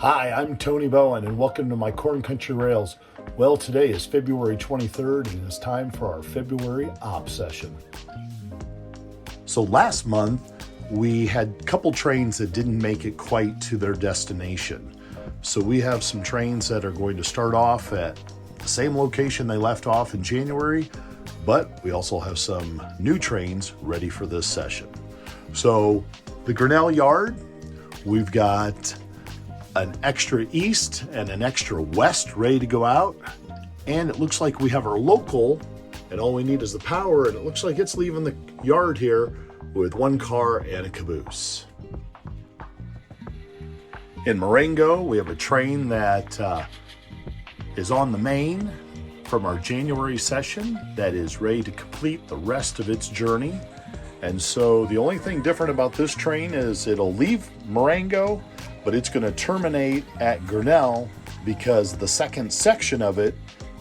Hi, I'm Tony Bowen, and welcome to my Corn Country Rails. Well, today is February 23rd, and it's time for our February op session. So last month, we had a couple trains that didn't make it quite to their destination. So we have some trains that are going to start off at the same location they left off in January, but we also have some new trains ready for this session. So the Grinnell Yard, we've got an extra east and an extra west ready to go out. And it looks like we have our local, and all we need is the power, and it looks like it's leaving the yard here with one car and a caboose. In Marengo, we have a train that is on the main from our January session that is ready to complete the rest of its journey. And so the only thing different about this train is it'll leave Marengo, but it's going to terminate at Grinnell because the second section of it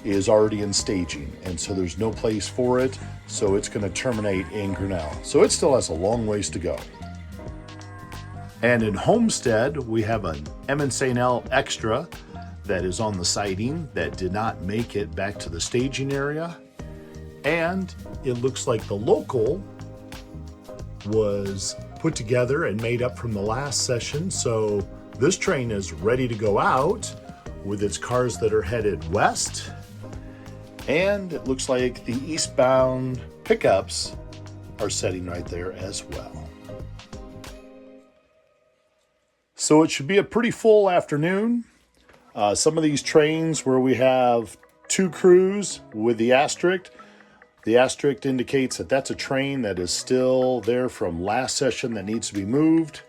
is already in staging, and so there's no place for it, so it's going to terminate in Grinnell. So it still has a long ways to go. And in Homestead, we have an M&L Extra that is on the siding that did not make it back to the staging area. And it looks like the local was put together and made up from the last session. So this train is ready to go out with its cars that are headed west. And it looks like the eastbound pickups are setting right there as well. So it should be a pretty full afternoon. Some of these trains where we have two crews with the asterisk indicates that that's a train that is still there from last session that needs to be moved.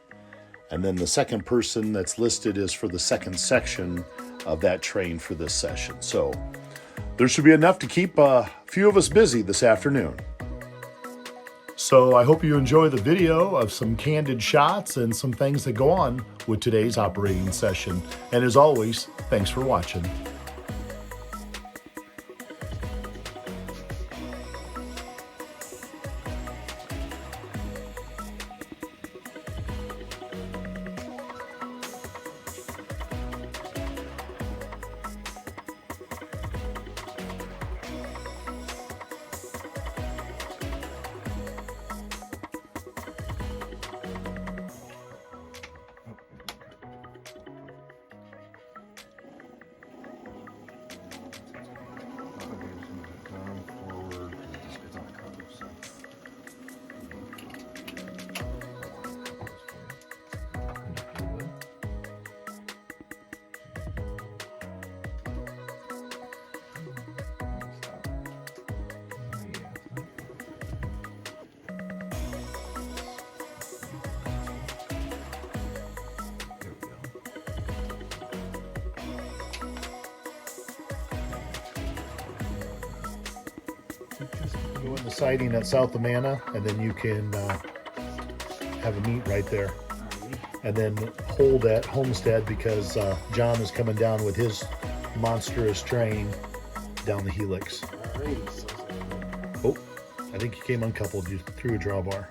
And then the second person that's listed is for the second section of that train for this session. So there should be enough to keep a few of us busy this afternoon. So I hope you enjoy the video of some candid shots and some things that go on with today's operating session. And as always, thanks for watching. Go in the siding at South Amana, and then you can have a meet right there. And then hold at Homestead because John is coming down with his monstrous train down the helix. Oh, I think he came uncoupled through a drawbar.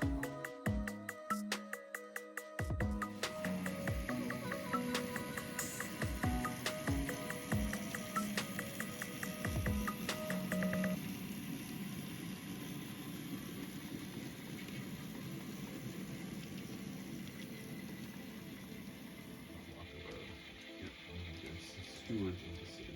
Stewards of the city.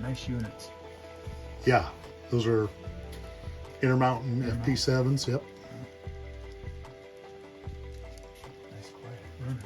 Nice units. Yeah, those are Intermountain FP7s. Yep. Nice quiet runners.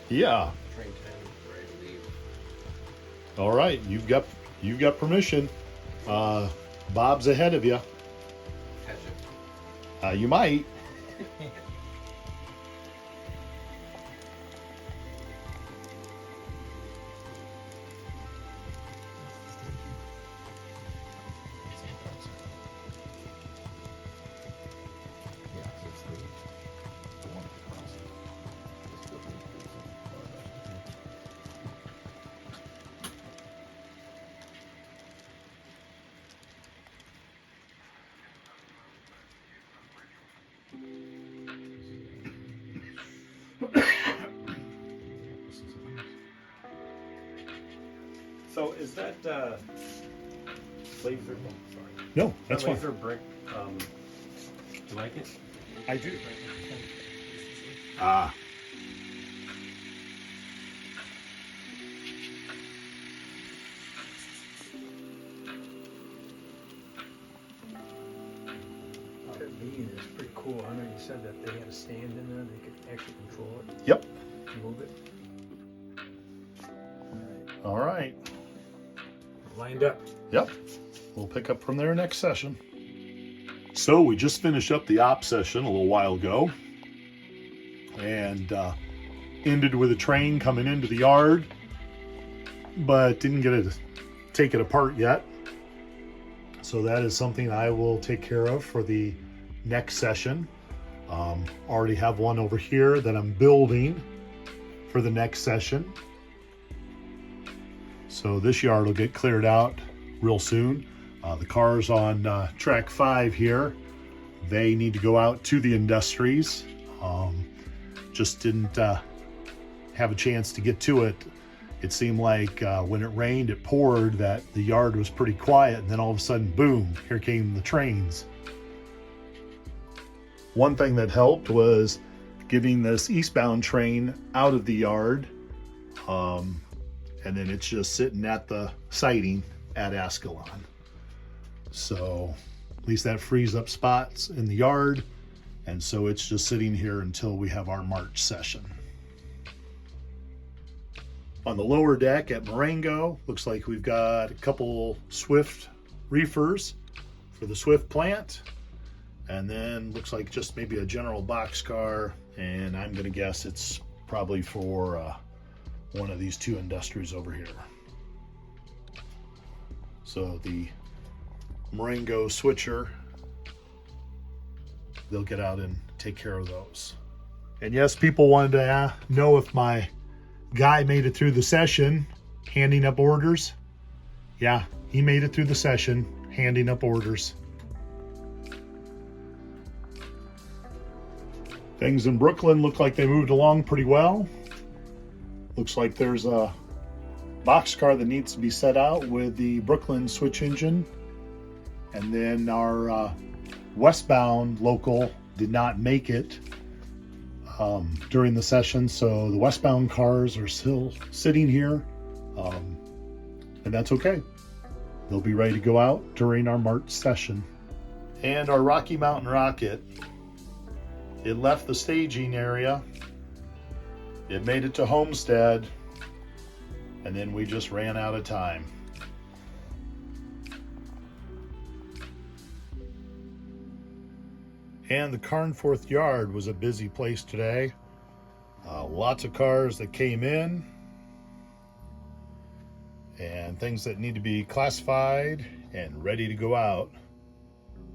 Yeah. Train 10, ready to leave. All right, you've got permission. Bob's ahead of you. Catch it. You might. So is that laser? Oh, sorry. No, that's fine. Laser brick. You like it? I do. Ah. That bean is pretty cool. I know you said that they had a stand in there. They could actually control it. Yep. Move it. All right. Lined up. Yep. We'll pick up from there next session. So we just finished up the op session a little while ago and ended with a train coming into the yard, but didn't get to take it apart yet. So that is something I will take care of for the next session. Already have one over here that I'm building for the next session. So this yard will get cleared out real soon. The cars on track 5 here, they need to go out to the industries. Just didn't have a chance to get to it. It seemed like when it rained, it poured, that the yard was pretty quiet, and then all of a sudden, boom, here came the trains. One thing that helped was getting this eastbound train out of the yard, and then it's just sitting at the siding at Ascalon. So at least that frees up spots in the yard, and so it's just sitting here until we have our March session. On the lower deck at Marengo, looks like we've got a couple Swift reefers for the Swift plant, and then looks like just maybe a general boxcar, and I'm gonna guess it's probably for one of these 2 industries over here. So the Marengo switcher, they'll get out and take care of those. And yes, people wanted to know if my guy made it through the session handing up orders. Yeah, he made it through the session handing up orders. Things in Brooklyn look like they moved along pretty well. Looks like there's a boxcar that needs to be set out with the Brooklyn switch engine. And then our westbound local did not make it during the session, so the westbound cars are still sitting here, and that's okay. They'll be ready to go out during our March session. And our Rocky Mountain Rocket it left the staging area. It made it to Homestead, and then we just ran out of time. And the Carnforth yard was a busy place today. Lots of cars that came in and things that need to be classified and ready to go out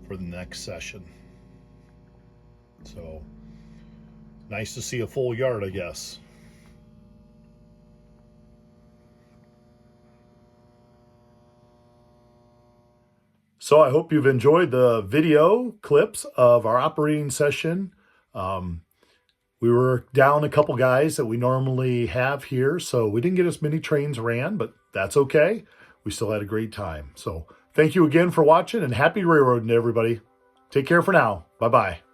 for the next session. So nice to see a full yard, I guess. So I hope you've enjoyed the video clips of our operating session. We were down a couple guys that we normally have here, so we didn't get as many trains ran, but that's okay. We still had a great time. So thank you again for watching, and happy railroading to everybody. Take care for now. Bye-bye.